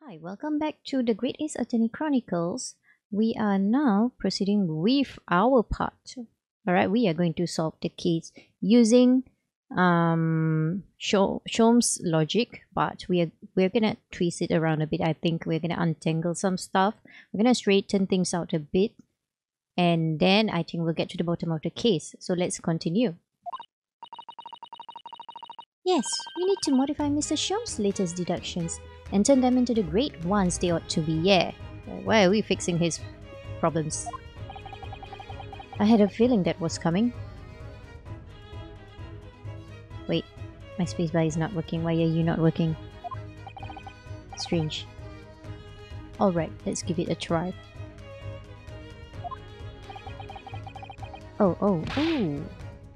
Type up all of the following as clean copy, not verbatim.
Hi, welcome back to the Great Ace Attorney Chronicles. We are now proceeding with our part. Alright, we are going to solve the case using Sholmes' logic, but we're gonna twist it around a bit. I think we're gonna untangle some stuff. We're gonna straighten things out a bit, and then I think we'll get to the bottom of the case. So let's continue. Yes, we need to modify Mr. Sholmes' latest deductions and turn them into the great ones they ought to be. Yeah. Why are we fixing his problems? I had a feeling that was coming. Wait, my spacebar is not working. Why are you not working? Strange. Alright, let's give it a try. Oh.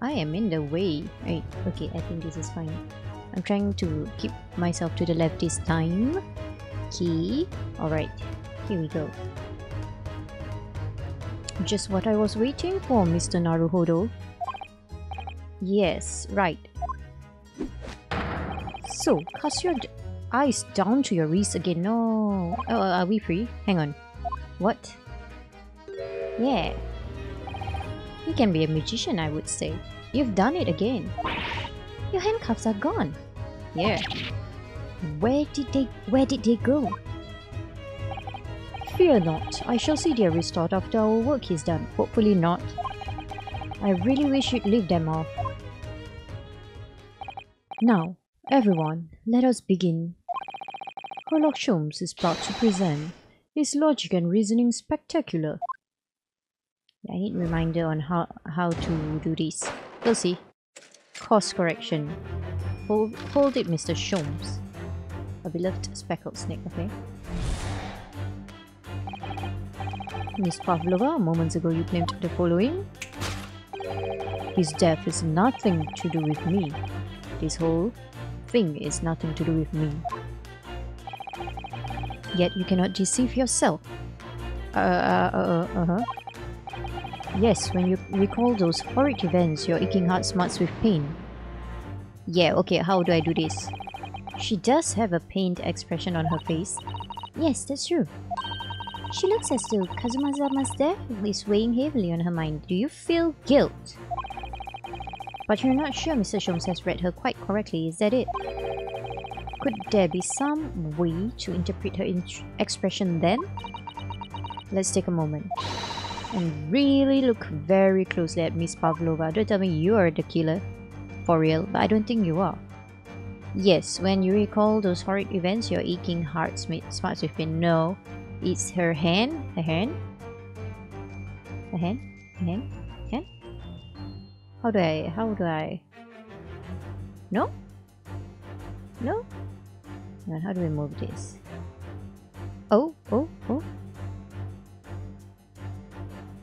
I am in the way. Right, okay, I think this is fine. I'm trying to keep myself to the left this time. Key. Alright, here we go. Just what I was waiting for, Mr. Naruhodo. Yes, right. So, cast your eyes down to your wrist again. No. Oh, are we free? Hang on. What? Yeah. You can be a magician, I would say. You've done it again. Your handcuffs are gone. Yeah. Where did they go? Fear not. I shall see they're restored after our work is done. Hopefully not. I really wish you'd leave them off. Now, everyone, let us begin. Sherlock Sholmes is proud to present his logic and reasoning spectacular. I need a reminder on how to do this. We'll see. Course correction. Hold it, Mr. Sholmes. A beloved speckled snake, okay? Miss Pavlova, moments ago you claimed the following. His death is nothing to do with me. This whole thing is nothing to do with me. Yet you cannot deceive yourself. Yes, when you recall those horrid events, your aching heart smarts with pain. Yeah, okay, how do I do this? She does have a pained expression on her face. Yes, that's true. She looks as though Kazuma-sama's death is weighing heavily on her mind. Do you feel guilt? But you're not sure Mr. Sholmes has read her quite correctly, is that it? Could there be some way to interpret her expression then? Let's take a moment and really look very closely at Miss Pavlova. Don't tell me you are the killer. For real, but I don't think you are. Yes, when you recall those horrid events, your aching heart smarts with pain. No, it's her hand. Her hand? Her hand? Her hand? Hand? How do I? No? No? Now, how do we move this? Oh.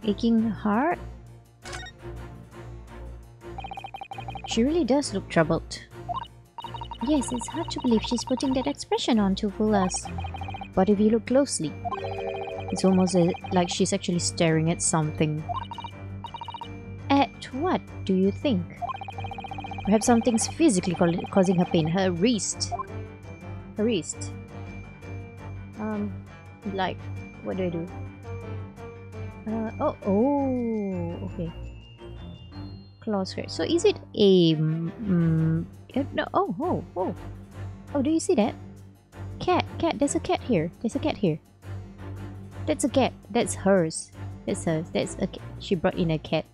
Aching heart? She really does look troubled. Yes, it's hard to believe she's putting that expression on to fool us. But if you look closely, it's almost like she's actually staring at something. At what do you think? Perhaps something's physically causing her pain. Her wrist. Her wrist. Like, what do I do? Okay. Claw scratch. So is it a no? Oh! Do you see that? Cat. There's a cat here. That's a cat. That's hers. That's hers. That's a cat. She brought in a cat.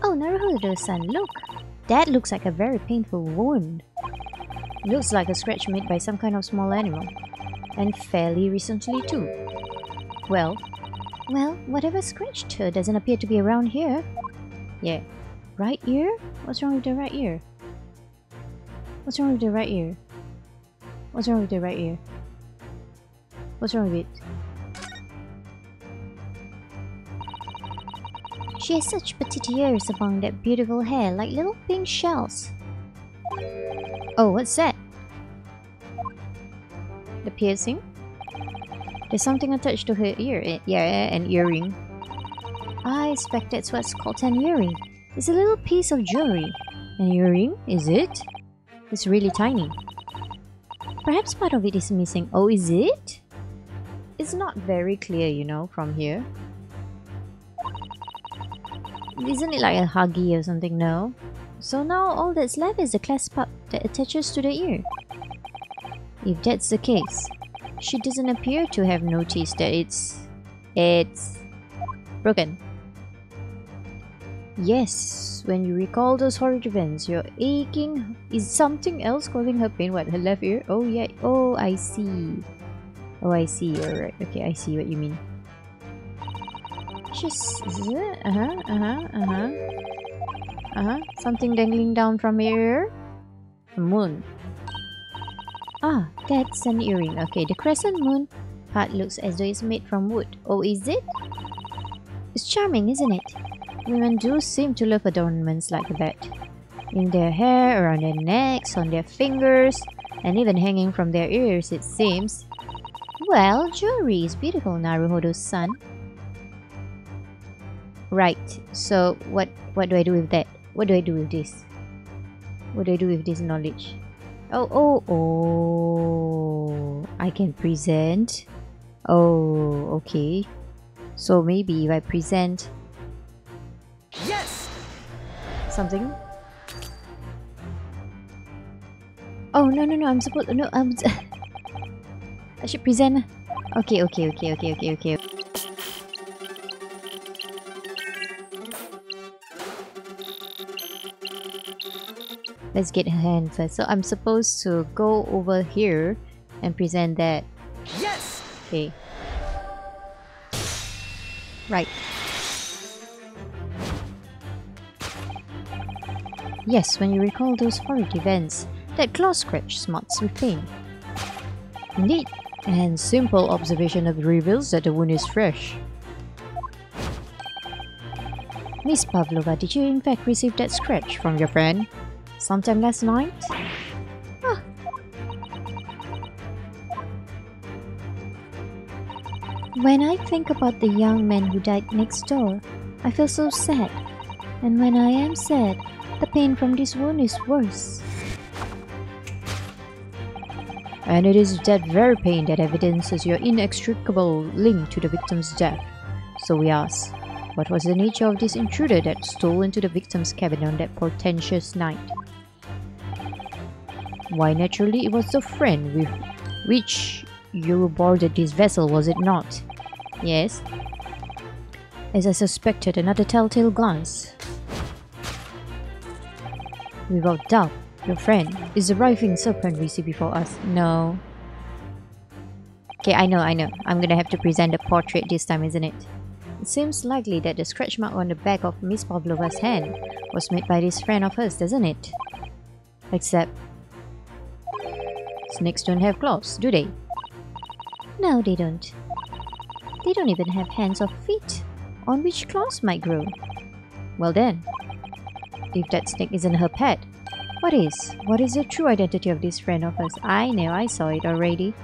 Oh, Naruhodo-san, look. That looks like a very painful wound. Looks like a scratch made by some kind of small animal. And fairly recently too. Well, whatever scratched her doesn't appear to be around here. Yeah. Right ear? What's wrong with the right ear? What's wrong with the right ear? What's wrong with the right ear? What's wrong with it? She has such petite ears among that beautiful hair, like little pink shells. Oh, what's that? The piercing? There's something attached to her ear. Yeah, an earring. I expect that's what's called an earring. It's a little piece of jewelry. An earring, is it? It's really tiny. Perhaps part of it is missing. Oh, is it? It's not very clear, you know, from here. Isn't it like a huggy or something? No. So now all that's left is the clasp up that attaches to the ear. If that's the case, she doesn't appear to have noticed that it's broken. Yes, when you recall those horrid events, you're aching. Is something else causing her pain? What, her left ear? Oh yeah. Oh, I see. Oh, I see. Alright. Okay, I see what you mean. She's... Something dangling down from her ear? A moon. Ah, that's an earring. Okay, the crescent moon part looks as though it's made from wood. Oh, is it? It's charming, isn't it? Women do seem to love adornments like that. In their hair, around their necks, on their fingers, and even hanging from their ears, it seems. Well, jewelry is beautiful, Naruhodo-san. Right, so what do I do with that? What do I do with this? What do I do with this knowledge? Oh, I can present. Oh, okay. So maybe if I present... Yes! Something? Oh, no, I'm supposed... No, I should present. Okay. Let's get her hand first. So I'm supposed to go over here and present that. Yes! Okay. Right. Yes, when you recall those horrid events, that claw scratch smarts with pain. Indeed, and simple observation of reveals that the wound is fresh. Miss Pavlova, did you in fact receive that scratch from your friend? Sometime last night? Ah. When I think about the young man who died next door, I feel so sad. And when I am sad, the pain from this wound is worse. And it is that very pain that evidences your inextricable link to the victim's death. So we ask, what was the nature of this intruder that stole into the victim's cabin on that portentous night? Why, naturally, it was the friend with which you boarded this vessel, was it not? Yes. As I suspected, another telltale glance. Without doubt, your friend is the writhing serpent we see before us. No. Okay, I know. I'm gonna have to present a portrait this time, isn't it? It seems likely that the scratch mark on the back of Miss Pavlova's hand was made by this friend of hers, doesn't it? Except... snakes don't have claws, do they? No, they don't. They don't even have hands or feet, on which claws might grow. Well then, if that snake isn't her pet, what is? What is the true identity of this friend of hers? I know, I saw it already.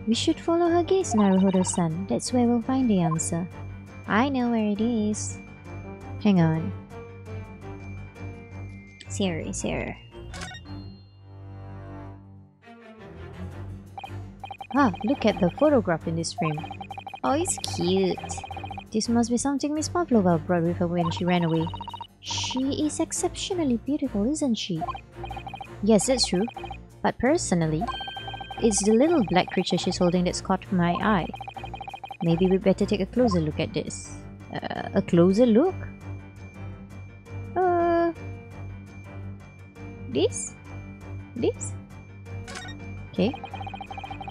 We should follow her gaze, Naruhodo-san. That's where we'll find the answer. I know where it is. Hang on. It's here. Ah, look at the photograph in this frame. Oh, it's cute. This must be something Miss Pavlova brought with her when she ran away. She is exceptionally beautiful, isn't she? Yes, that's true. But personally, it's the little black creature she's holding that's caught my eye. Maybe we'd better take a closer look at this. A closer look? This? Okay.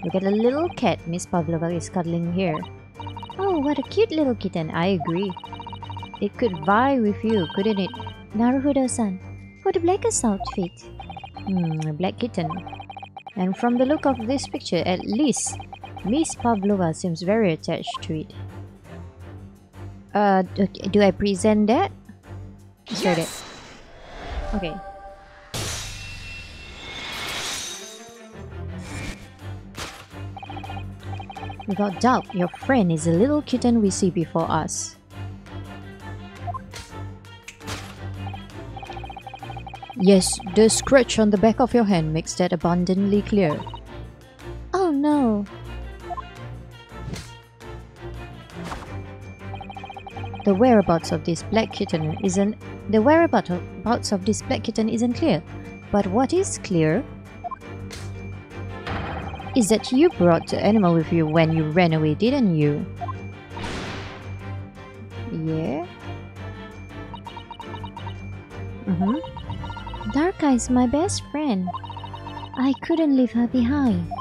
Look at the little cat Miss Pavlova is cuddling here. Oh, what a cute little kitten. I agree. It could vie with you, couldn't it? Naruhodo-san, for the blackest outfit. A black kitten. And from the look of this picture, at least, Miss Pavlova seems very attached to it. Do I present that? Let's try that. Okay. Without doubt, your friend is the little kitten we see before us. Yes, the scratch on the back of your hand makes that abundantly clear. Oh no! The whereabouts of this black kitten isn't clear. But what is clear is that you brought the animal with you when you ran away, didn't you? Yeah? Darka is my best friend. I couldn't leave her behind.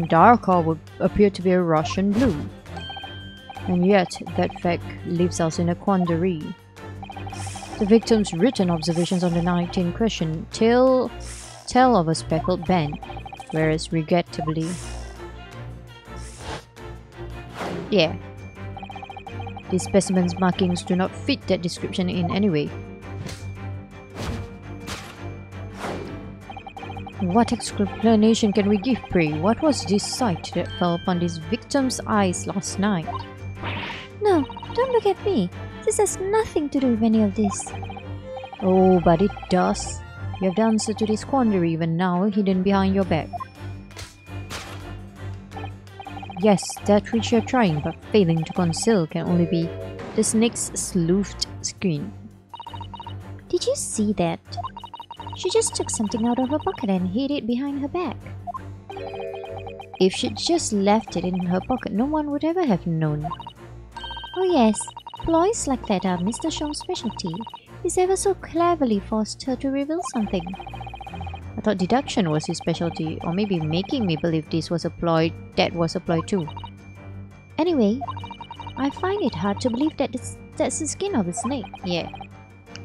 Darka would appear to be a Russian blue. And yet, that fact leaves us in a quandary. The victim's written observations on the night in question tell of a speckled band, whereas regrettably... Yeah. These specimen's markings do not fit that description in any way. What explanation can we give, pray? What was this sight that fell upon this victim's eyes last night? No, don't look at me. This has nothing to do with any of this. Oh, but it does. You have the answer to this quandary even now hidden behind your back. Yes, that which you're trying but failing to conceal can only be the snake's sleuthed skin. Did you see that? She just took something out of her pocket and hid it behind her back. If she'd just left it in her pocket, no one would ever have known. Oh yes, ploys like that are Mr. Shong's specialty. He's ever so cleverly forced her to reveal something. I thought deduction was his specialty, or maybe making me believe this was a ploy that was a ploy too. Anyway, I find it hard to believe that that's the skin of a snake. Yeah,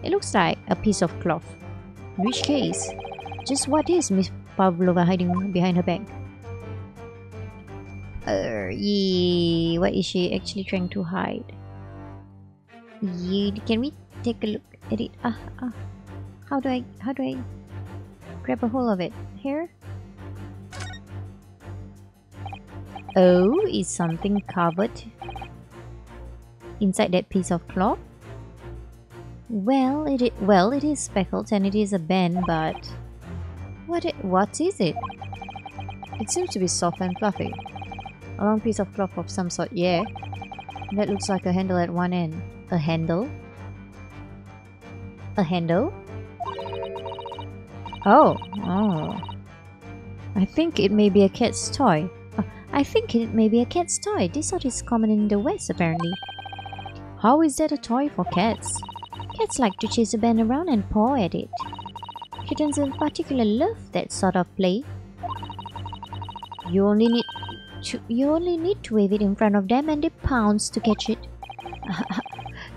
it looks like a piece of cloth. In which case, just what is Miss Pavlova hiding behind her back? Yeah, what is she actually trying to hide? Yeah, can we take a look at it? How do I grab a hold of it? Here? Oh, is something covered inside that piece of cloth? Well, it is speckled and it is a band, but what is it? It seems to be soft and fluffy. A long piece of cloth of some sort, yeah. That looks like a handle at one end. A handle? A handle? Oh. I think it may be a cat's toy. This sort is common in the West, apparently. How is that a toy for cats? Cats like to chase a band around and paw at it. Kittens in particular love that sort of play. You only need to wave it in front of them and they pounce to catch it.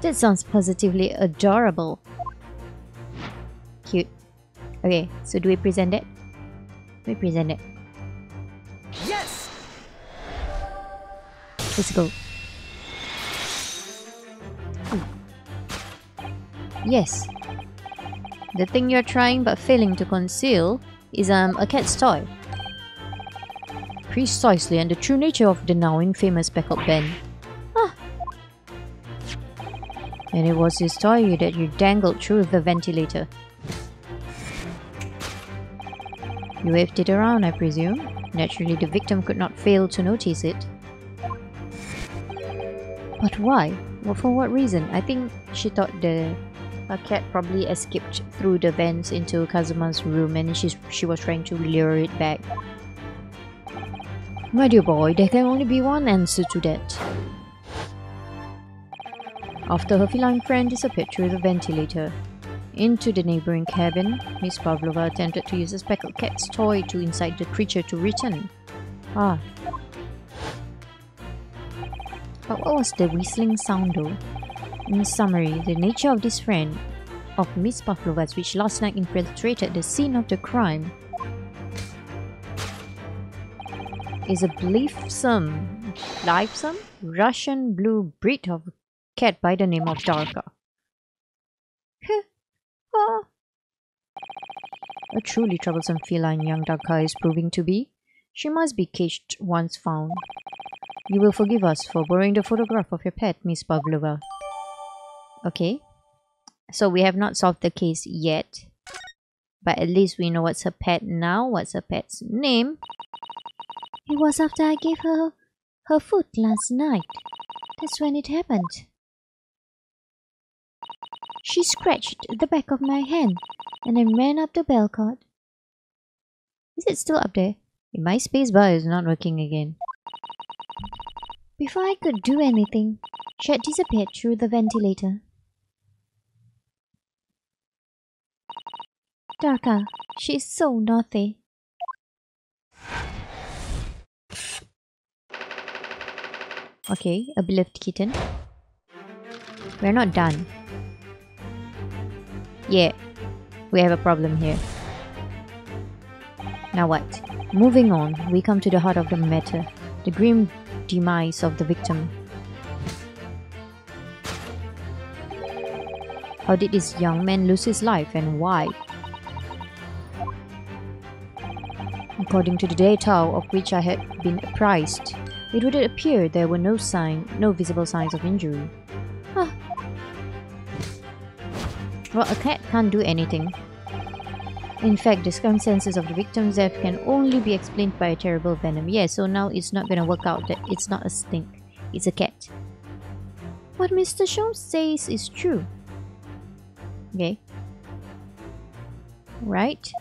That sounds positively adorable. Cute. Okay, so do we present it? We present it. Yes! Let's go. Yes. The thing you're trying but failing to conceal is a cat's toy. Precisely, and the true nature of the now infamous speckled band. And it was this toy that you dangled through the ventilator. You waved it around, I presume. Naturally, the victim could not fail to notice it. But why? Well, for what reason? I think she thought a cat probably escaped through the vents into Kazuma's room and she was trying to lure it back. My dear boy, there can only be one answer to that. After her feline friend disappeared through the ventilator into the neighboring cabin, Miss Pavlova attempted to use a speckled cat's toy to incite the creature to return. But what was the whistling sound though? In summary, the nature of this friend of Miss Pavlova's which last night infiltrated the scene of the crime is a blithesome Russian blue breed of cat by the name of Darka. A truly troublesome feline young Darka is proving to be. She must be caged once found. You will forgive us for borrowing the photograph of your pet, Miss Pavlova. Okay. So we have not solved the case yet. But at least we know what's her pet now. What's her pet's name? It was after I gave her her food last night. That's when it happened. She scratched the back of my hand and then ran up the bell cord. Is it still up there? My spacebar is not working again. Before I could do anything, she had disappeared through the ventilator. Darka, she is so naughty. Okay, a beloved kitten. We're not done. Yeah, we have a problem here. Now what? Moving on, we come to the heart of the matter. The grim demise of the victim. How did this young man lose his life and why? According to the data of which I had been apprised, it would appear there were no visible signs of injury. Huh. Well, a cat can't do anything. In fact, the circumstances of the victim's death can only be explained by a terrible venom. Yeah, so now it's not gonna work out that it's not a snake, it's a cat. What Mr. Sholmes says is true. Okay. Right?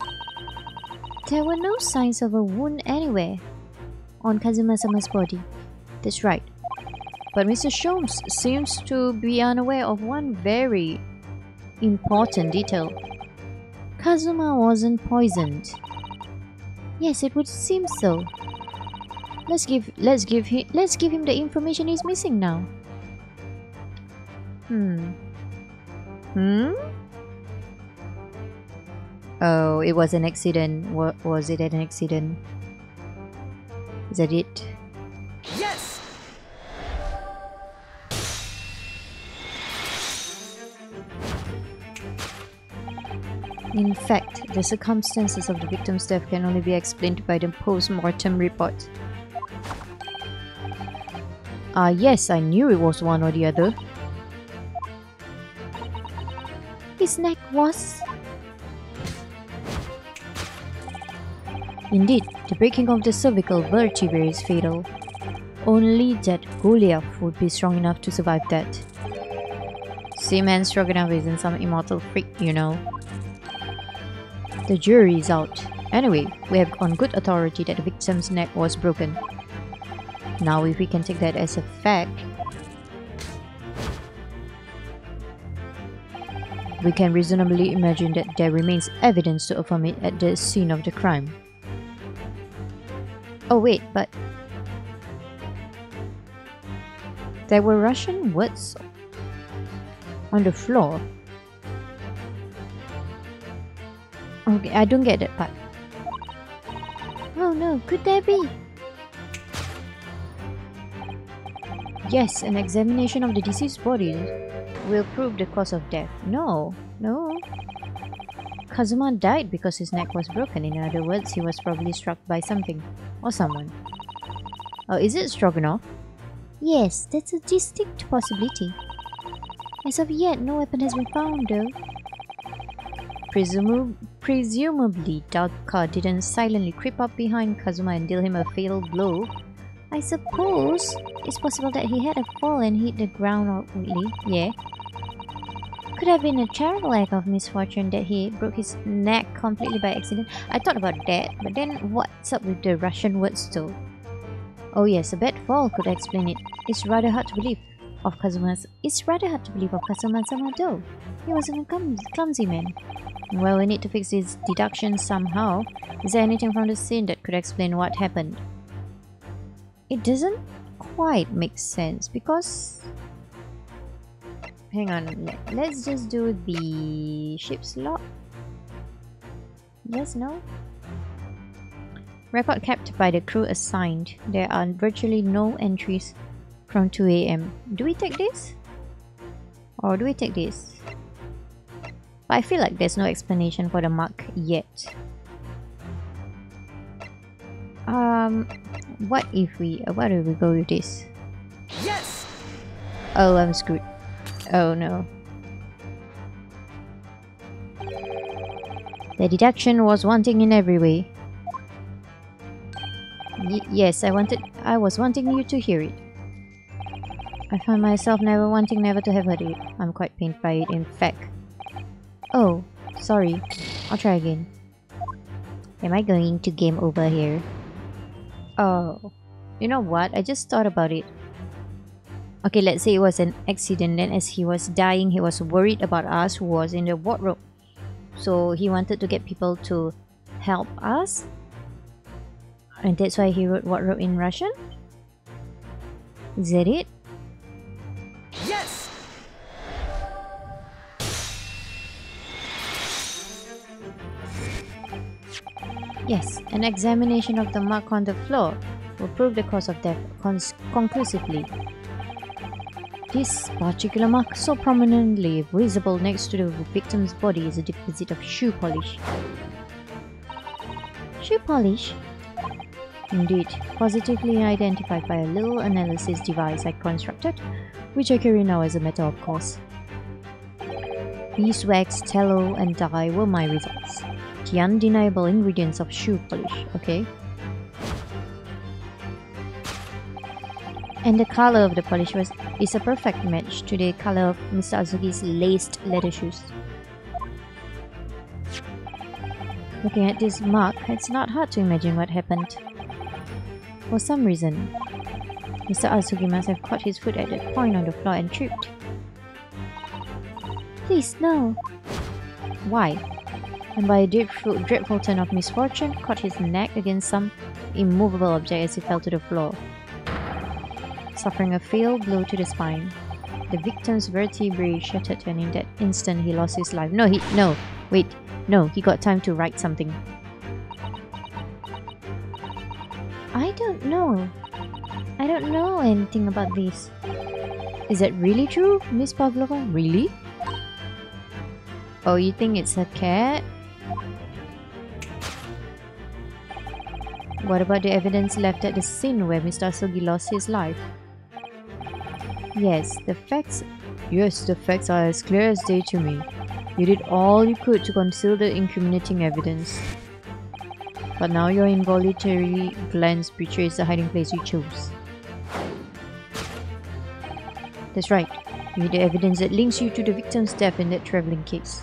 There were no signs of a wound anywhere on Kazuma-sama's body. That's right. But Mr. Sholmes seems to be unaware of one very important detail. Kazuma wasn't poisoned. Yes, it would seem so. Let's give him the information he's missing now. Oh, it was an accident. Was it an accident? Is that it? Yes! In fact, the circumstances of the victim's death can only be explained by the post-mortem report. Yes, I knew it was one or the other. His neck was... Indeed, the breaking of the cervical vertebrae is fatal. Only that Goliath would be strong enough to survive that. Seaman Stroganoff isn't some immortal freak, you know. The jury is out. Anyway, we have on good authority that the victim's neck was broken. Now if we can take that as a fact, we can reasonably imagine that there remains evidence to affirm it at the scene of the crime. Oh wait, but there were Russian words on the floor. Okay, I don't get that part. Oh no, could there be? Yes, an examination of the deceased body will prove the cause of death. No. Kazuma died because his neck was broken. In other words, he was probably struck by something or someone. Oh, is it Stroganoff? Yes, that's a distinct possibility. As of yet, no weapon has been found though. Presumably, Darka didn't silently creep up behind Kazuma and deal him a fatal blow. I suppose it's possible that he had a fall and hit the ground awkwardly. Yeah. Could have been a terrible act of misfortune that he broke his neck completely by accident. I thought about that, but then what's up with the Russian words though? Oh yes, a bad fall could explain it. It's rather hard to believe of Kazuma-sama though. He wasn't a clumsy man. Well, we need to fix these deductions somehow. Is there anything from the scene that could explain what happened? It doesn't quite make sense because... Hang on, let's just do the ship's log. Yes, no? Record kept by the crew assigned. There are virtually no entries from 2 AM. Do we take this? Or do we take this? But I feel like there's no explanation for the mark yet. What if we go with this? Yes! Oh, I'm screwed. Oh no. The deduction was wanting in every way. Yes, I was wanting you to hear it. I find myself wanting never to have heard it. I'm quite pained by it, in fact. Oh, sorry. I'll try again. Am I going to game over here? Oh, you know what? I just thought about it. Okay, let's say it was an accident. Then as he was dying, he was worried about us who was in the wardrobe. So he wanted to get people to help us. And that's why he wrote wardrobe in Russian? Is that it? Yes! Yes, an examination of the mark on the floor will prove the cause of death conclusively. This particular mark, so prominently visible next to the victim's body, is a deposit of shoe polish. Shoe polish? Indeed, positively identified by a little analysis device I constructed, which I carry now as a matter of course. Beeswax, tallow, and dye were my results. The undeniable ingredients of shoe polish, okay? And the color of the polish is a perfect match to the color of Mr. Azuki's laced leather shoes. Looking at this mark, it's not hard to imagine what happened. For some reason, Mr. Azuki must have caught his foot at that point on the floor and tripped. Please, no. Why? And by a dreadful turn of misfortune, caught his neck against some immovable object as he fell to the floor, suffering a fatal blow to the spine. The victim's vertebrae shattered, and in that instant he lost his life. No, he got time to write something. I don't know. I don't know anything about this. Is that really true, Miss Pavlova? Really? Oh, you think it's a cat? What about the evidence left at the scene where Mr. Asogi lost his life? Yes, the facts are as clear as day to me. You did all you could to conceal the incriminating evidence. But now your involuntary glance betrays the hiding place you chose. That's right. You hid the evidence that links you to the victim's death in that travelling case.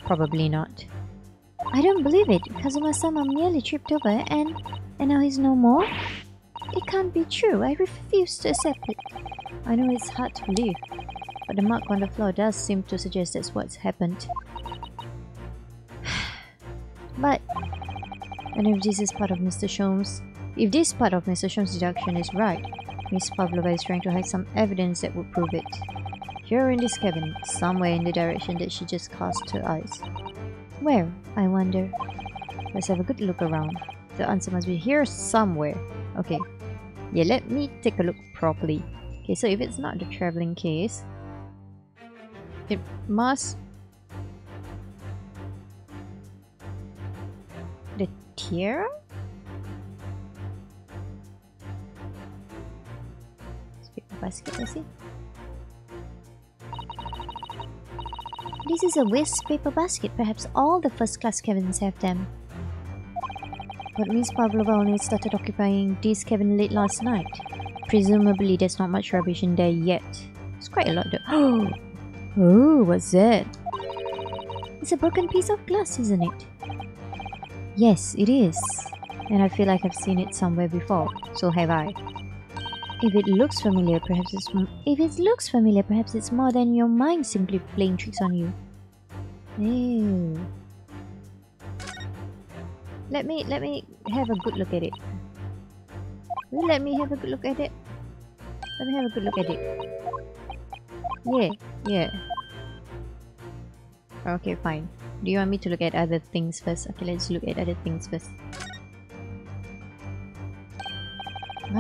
Probably not. I don't believe it. Kazuma-sama merely tripped over and now he's no more? It can't be true. I refuse to accept it. I know it's hard to believe, but the mark on the floor does seem to suggest that's what's happened. But and if this is part of Mr. Sholmes, if this part of Mr. Sholmes' deduction is right, Miss Pavlova is trying to hide some evidence that would prove it. Here in this cabin, somewhere in the direction that she just cast her eyes. Where, I wonder? Let's have a good look around. The answer must be here somewhere. Okay. Yeah, let me take a look properly. Okay, so if it's not the traveling case, it must... The tiara? Paper basket, I see. This is a waste paper basket. Perhaps all the first-class cabins have them. But Miss Pavlova only started occupying this cabin late last night. Presumably there's not much rubbish in there yet. It's quite a lot though. Oh, what's that? It's a broken piece of glass, isn't it? Yes, it is. And I feel like I've seen it somewhere before. So have I. If it looks familiar, perhaps it's more than your mind simply playing tricks on you. Ew. Let me have a good look at it. Let me have a good look at it. Let me have a good look at it. Yeah. Okay, fine. Do you want me to look at other things first? Okay, let's look at other things first.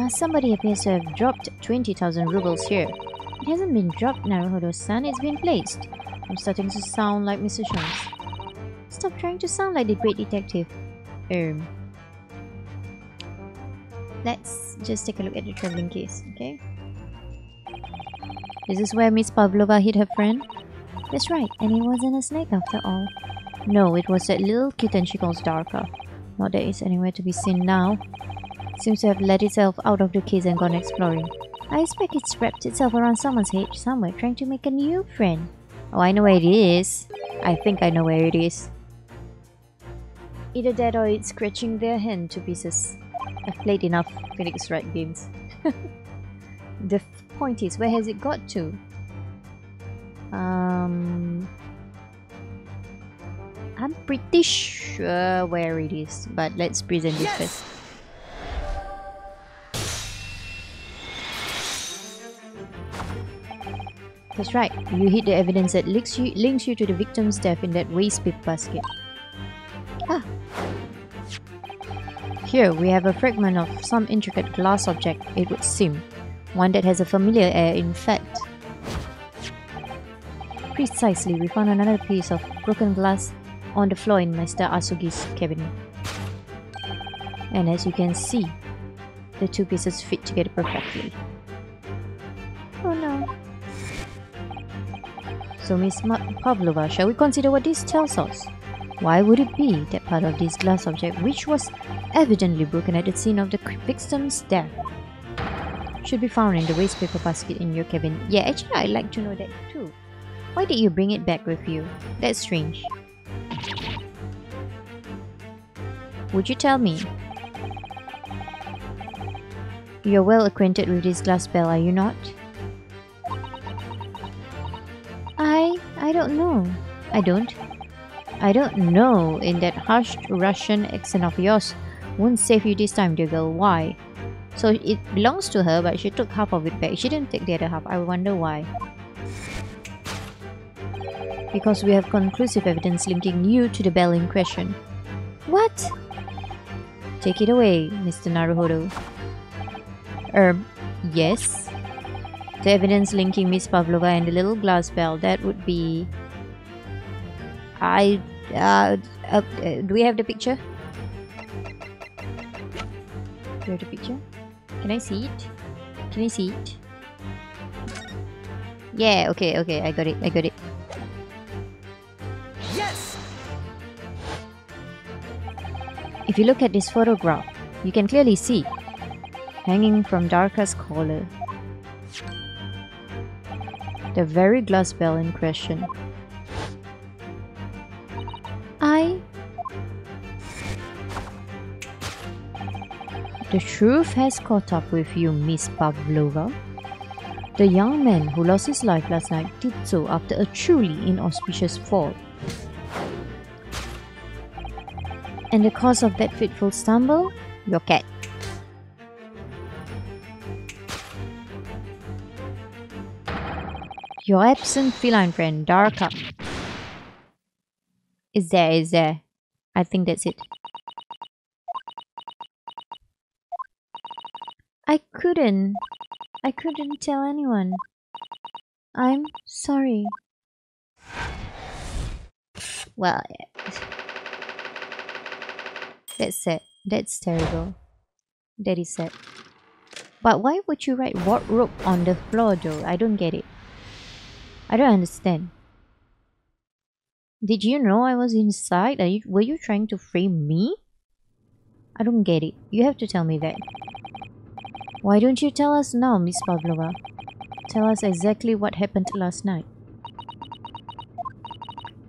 Somebody appears to have dropped 20,000 rubles here. It hasn't been dropped, Naruhodo-san. It's been placed. I'm starting to sound like Mr. Sholmes. Stop trying to sound like the great detective. Let's just take a look at the travelling case, okay? This is where Miss Pavlova hid her friend. That's right, and it wasn't a snake after all. No, it was that little kitten she calls Darka. Not that it's anywhere to be seen now. Seems to have let itself out of the cage and gone exploring. I expect it's wrapped itself around someone's head somewhere, trying to make a new friend. Oh, I know where it is. I think I know where it is. Either that or it's scratching their hand to pieces. I've played enough Phoenix Wright games. The point is, where has it got to? I'm pretty sure where it is, but let's present this first. That's right, you hit the evidence that links you to the victim's death in that waste paper basket. Ah! Here we have a fragment of some intricate glass object, it would seem. One that has a familiar air, in fact. Precisely, we found another piece of broken glass on the floor in Mr. Asugi's cabinet. And as you can see, the two pieces fit together perfectly. Oh no. So Miss Pavlova, shall we consider what this tells us? Why would it be that part of this glass object, which was evidently broken at the scene of the victim's death, should be found in the waste paper basket in your cabin? Yeah, actually I'd like to know that too. Why did you bring it back with you? That's strange. Would you tell me? You're well acquainted with this glass bell, are you not? I don't know. I don't know in that harsh Russian accent of yours. Won't save you this time, dear girl. Why? So it belongs to her, but she took half of it back. She didn't take the other half. I wonder why. Because we have conclusive evidence linking you to the bell in question. What? Take it away, Mr. Naruhodo. Yes. The evidence linking Miss Pavlova and the little glass bell, that would be... do we have the picture? Do you have the picture? Can I see it? Can I see it? Yeah, okay, I got it. Yes! If you look at this photograph, you can clearly see, hanging from Darka's collar, the very glass bell in question. The truth has caught up with you, Miss Pavlova. The young man who lost his life last night did so after a truly inauspicious fall. And the cause of that fateful stumble? Your cat. Your absent feline friend, Darka. Is there. I think that's it. I couldn't tell anyone. I'm sorry. Well, that's sad. That's terrible. That is sad. But why would you write wardrobe on the floor though? I don't get it. I don't understand. Did you know I was inside? Were you trying to frame me? I don't get it. You have to tell me that. Why don't you tell us now, Miss Pavlova? Tell us exactly what happened last night.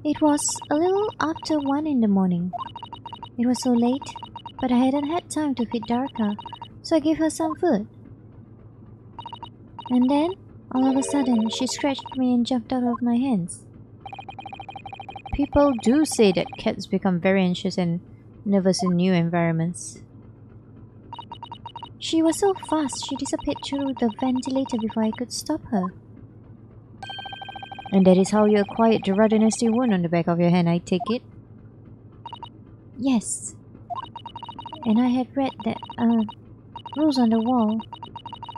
It was a little after 1 in the morning. It was so late, but I hadn't had time to feed Darka, so I gave her some food. And then, all of a sudden, she scratched me and jumped out of my hands. People do say that cats become very anxious and nervous in new environments. She was so fast, she disappeared through the ventilator before I could stop her. And that is how you acquired the rather nasty wound on the back of your hand, I take it? Yes. And I had read that, rules on the wall.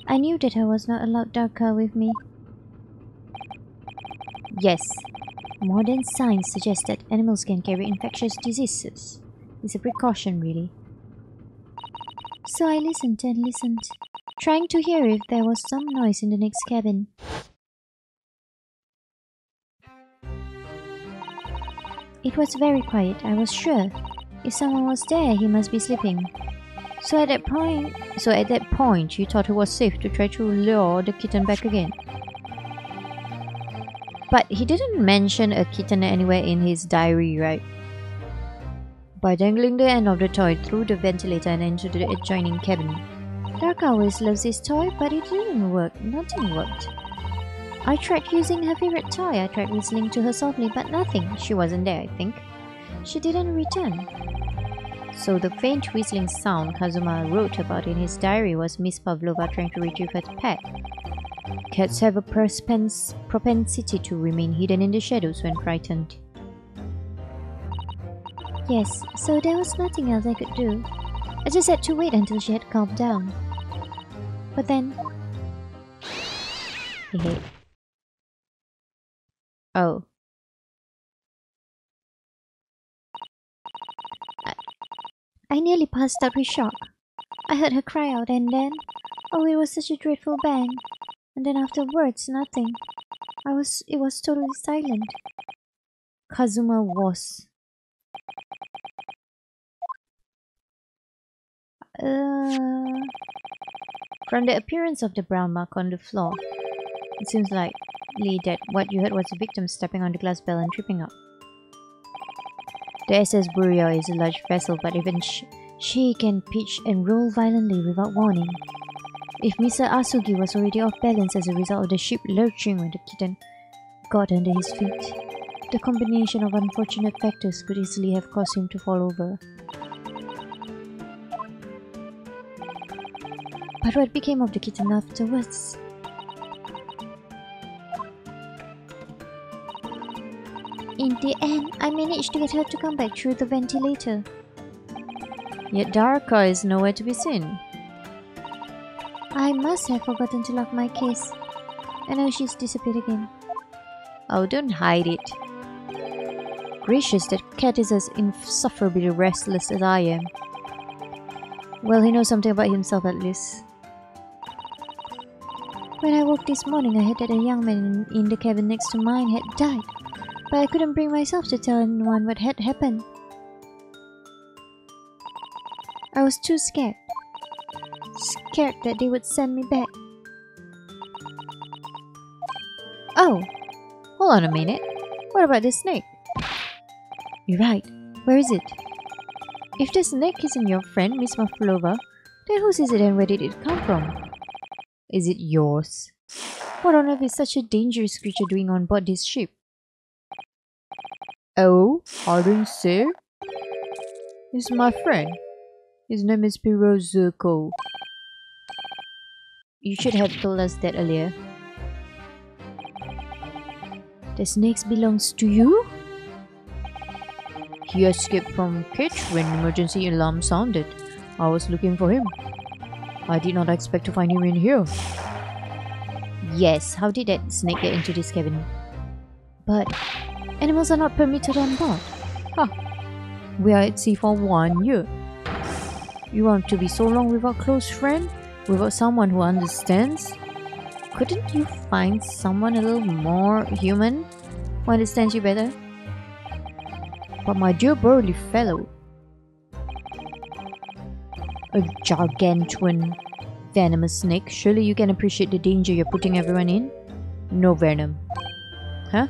I knew that I was not allowed Darka with me. Yes. Modern science suggests that animals can carry infectious diseases. It's a precaution, really. So I listened and listened, trying to hear if there was some noise in the next cabin. It was very quiet, I was sure. If someone was there, he must be sleeping. So at that point, you thought it was safe to try to lure the kitten back again. But he didn't mention a kitten anywhere in his diary, right? By dangling the end of the toy through the ventilator and into the adjoining cabin. Dark always loves his toy, but it didn't work. Nothing worked. I tried using her favorite toy. I tried whistling to her softly, but nothing. She wasn't there, I think. She didn't return. So the faint whistling sound Kazuma wrote about in his diary was Miss Pavlova trying to retrieve her pet. Cats have a propensity to remain hidden in the shadows when frightened. Yes, so there was nothing else I could do. I just had to wait until she had calmed down. But then... Hehe. Oh. I nearly passed out with shock. I heard her cry out and then... Oh, it was such a dreadful bang. And then afterwards, nothing. It was totally silent. Kazuma was... From the appearance of the brown mark on the floor, it seems likely that what you heard was the victim stepping on the glass bell and tripping up. The SS Burial is a large vessel, but even she can pitch and roll violently without warning. If Mr. Asugi was already off balance as a result of the ship lurching when the kitten got under his feet, the combination of unfortunate factors could easily have caused him to fall over. But what became of the kitten afterwards? In the end, I managed to get her to come back through the ventilator. Yet Darka is nowhere to be seen. I must have forgotten to lock my case. And now she's disappeared again. Oh, don't hide it. Gracious, that cat is as insufferably restless as I am. Well, he knows something about himself at least. When I woke this morning, I heard that a young man in the cabin next to mine had died. But I couldn't bring myself to tell anyone what had happened. I was too scared. Scared that they would send me back. Oh! Hold on a minute. What about the snake? You're right. Where is it? If the snake isn't your friend, Miss Pavlova, then whose is it and where did it come from? Is it yours? What on earth is such a dangerous creature doing on board this ship? Oh, pardon, sir? He's my friend. His name is Pirozurko. You should have told us that earlier. The snake belongs to you? He escaped from cage when emergency alarm sounded. I was looking for him. I did not expect to find him in here. Yes, how did that snake get into this cabin? But animals are not permitted on board. Huh. We are at sea for 1 year. You want to be so long without a close friend? Without someone who understands? Couldn't you find someone a little more human who understands you better? But my dear burly fellow, a gargantuan venomous snake, surely you can appreciate the danger you're putting everyone in? No venom. Huh?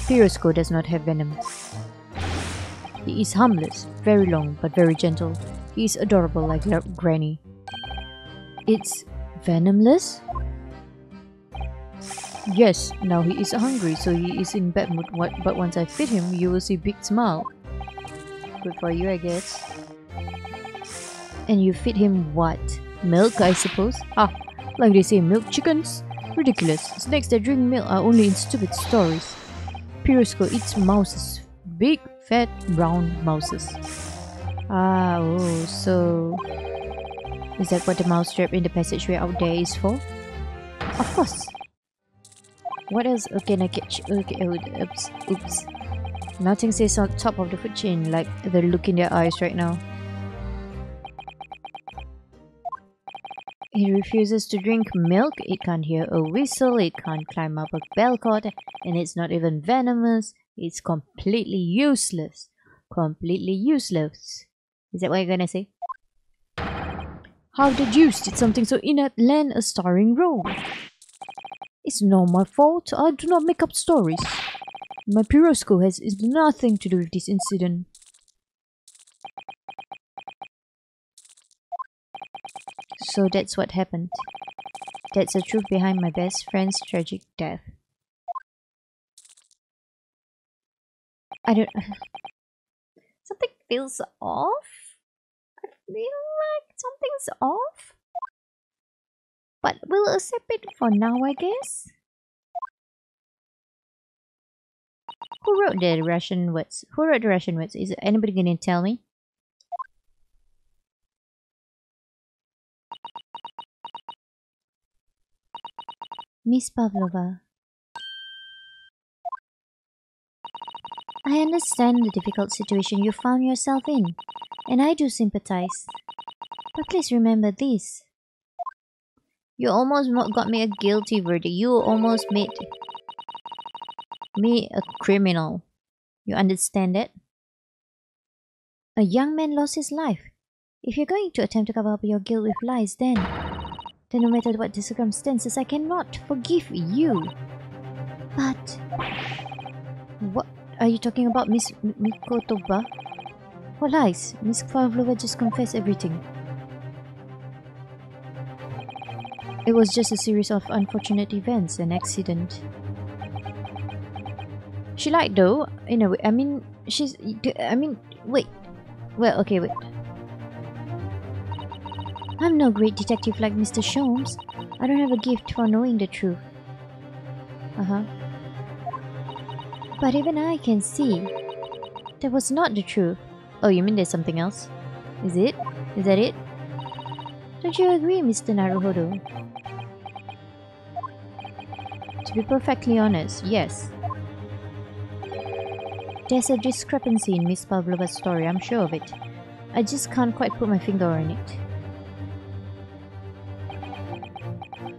Pirosco does not have venom. He is harmless, very long but very gentle. He is adorable like Granny. It's venomless? Yes, now he is hungry, so he is in bad mood. But once I feed him, you will see big smile. Good for you, I guess. And you feed him what? Milk, I suppose? Ah, like they say, milk chickens? Ridiculous. Snakes that drink milk are only in stupid stories. Pirosco eats mouses. Big, fat, brown mouses. Ah, oh, so... Is that what the mouse trap in the passageway out there is for? Of course! What else can I catch? Okay, oops. Nothing says on top of the food chain like the look in their eyes right now. It refuses to drink milk, it can't hear a whistle, it can't climb up a bell cord, and it's not even venomous. It's completely useless. Completely useless. Is that what you're gonna say? How the deuce did something so inept land a starring role? It's not my fault. I do not make up stories. My Pirosco has nothing to do with this incident. So that's what happened. That's the truth behind my best friend's tragic death. I don't... Something feels off? I feel like something's off? But we'll accept it for now, I guess. Who wrote the Russian words? Who wrote the Russian words? Is anybody gonna tell me? Miss Pavlova. I understand the difficult situation you found yourself in, and I do sympathize. But please remember this. You almost got me a guilty verdict. You almost made me a criminal. You understand that? A young man lost his life. If you're going to attempt to cover up your guilt with lies, then no matter what the circumstances, I cannot forgive you. But what are you talking about, Miss Mikotoba? What lies? Miss Pavlova just confessed everything. It was just a series of unfortunate events, an accident. She lied though, in a way. I mean, wait. Well, okay, wait. I'm no great detective like Mr. Sholmes. I don't have a gift for knowing the truth. But even I can see that was not the truth. Oh, you mean there's something else? Is it? Is that it? Don't you agree, Mr. Naruhodo? To be perfectly honest, yes. There's a discrepancy in Miss Pavlova's story, I'm sure of it. I just can't quite put my finger on it.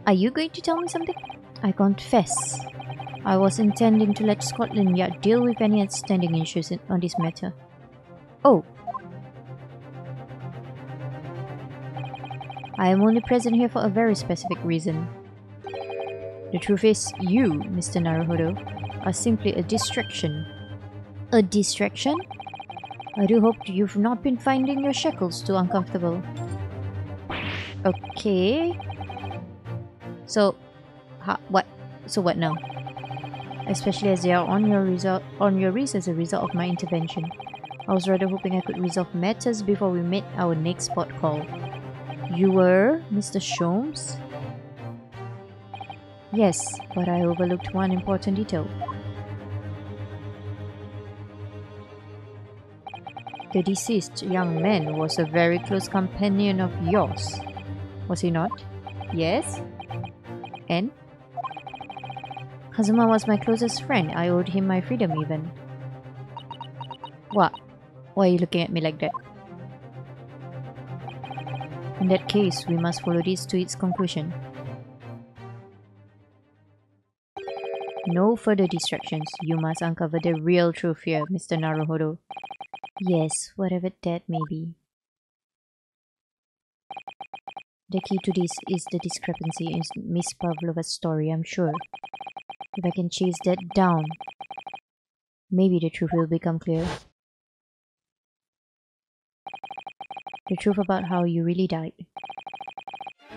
Are you going to tell me something? I confess. I was intending to let Scotland Yard deal with any outstanding issues on this matter. Oh. I am only present here for a very specific reason. The truth is, you, Mr. Naruhodo, are simply a distraction. A distraction? I do hope you've not been finding your shackles too uncomfortable. Okay. So, what? So what now? Especially as they are on your wrist as a result of my intervention. I was rather hoping I could resolve matters before we made our next port call. You were Mr. Sholmes? Yes, but I overlooked one important detail. The deceased young man was a very close companion of yours, was he not? Yes? And? Kazuma was my closest friend. I owed him my freedom even. What? Why are you looking at me like that? In that case, we must follow this to its conclusion. No further distractions. You must uncover the real truth here, Mr. Naruhodo. Yes, whatever that may be. The key to this is the discrepancy in Miss Pavlova's story, I'm sure. If I can chase that down, maybe the truth will become clear. The truth about how you really died.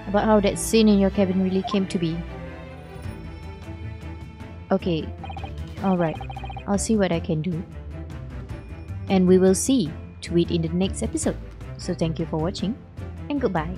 About how that scene in your cabin really came to be. Okay, alright. I'll see what I can do. And we will see to it in the next episode. So thank you for watching, and goodbye.